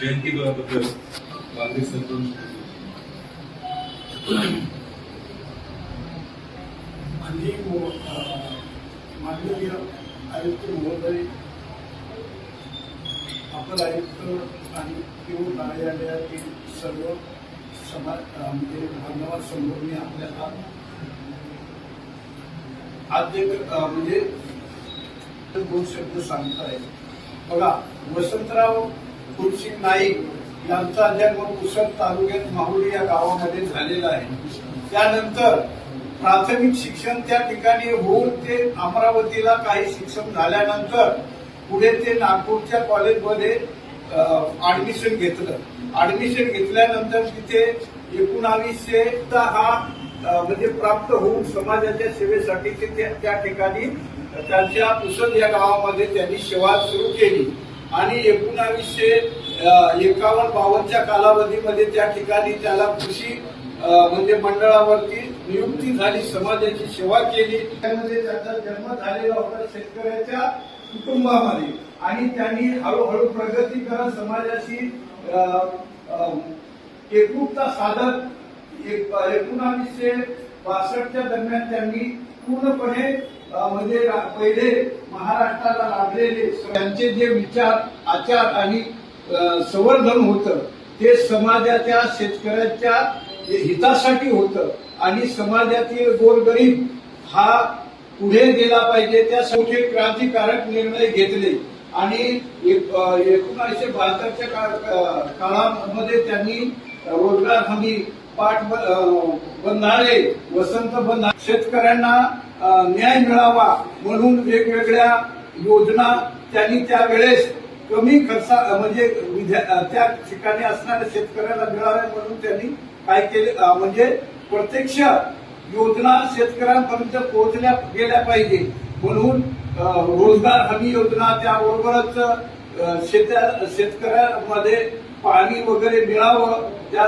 जयंतीबद्दल बांधील सरपंच माननीय आयुक्त महोदय, अपर आयुक्त आणि किंवा कार्यालयातील सर्व म्हणजे बांधवांसमोर मी आपल्याला आज म्हणजे दोन शब्द सांगताय. बघा, वसंतराव फुलसिंग नाईक यांचा जन्म पुसद तालुक्यात माहुली या गावामध्ये झालेला आहे. त्यानंतर प्राथमिक शिक्षण त्या ठिकाणी होऊन ते अमरावतीला काही शिक्षण झाल्यानंतर पुढे ते नागपूरच्या कॉलेजमध्ये ऍडमिशन घेतलं. ऍडमिशन घेतल्यानंतर तिथे 1900 हा म्हणजे प्राप्त होऊन समाजाच्या सेवेसाठी ते त्या ठिकाणी त्यांच्या पुसद या गावामध्ये त्यांनी सेवा सुरू केली आणि 1951-52च्या कालावधीमध्ये त्या ठिकाणी त्याला कृषी म्हणजे मंडळावरती नियुक्ती झाली, समाजाची सेवा केली. त्यामध्ये त्याचा जन्म झालेला होता शेतकऱ्याच्या कुटुंबामध्ये आणि त्यांनी हळूहळू प्रगती करत समाजाशी एकरूपता साधत 1962च्या दरम्यान त्यांनी पूर्णपणे म्हणजे पहिले महाराष्ट्राला लाभलेले त्यांचे जे विचार, आचार आणि संवर्धन होतं ते समाजाच्या शेतकऱ्याच्या हितासाठी होतं आणि समाजातील गोरगरीब हा पुढे गेला पाहिजे. त्यासाठी क्रांतिकारक निर्णय घेतले आणि 1972च्या काळामध्ये त्यांनी रोजगार हमी, पाटबंधारे, वसंत बंधारे, शेतकऱ्यांना न्याय मिळावा म्हणून वेगवेगळ्या योजना त्यांनी त्यावेळेस कमी खर्चा म्हणजे त्या ठिकाणी असणाऱ्या शेतकऱ्यांना मिळाव्या म्हणून त्यांनी काय केले म्हणजे प्रत्यक्ष योजना शेतकऱ्यांपर्यंत पोहोचल्या गेल्या पाहिजे म्हणून रोजगार हमी योजना, त्याबरोबरच शेतकऱ्यांमध्ये पाणी वगैरे मिळावं, त्या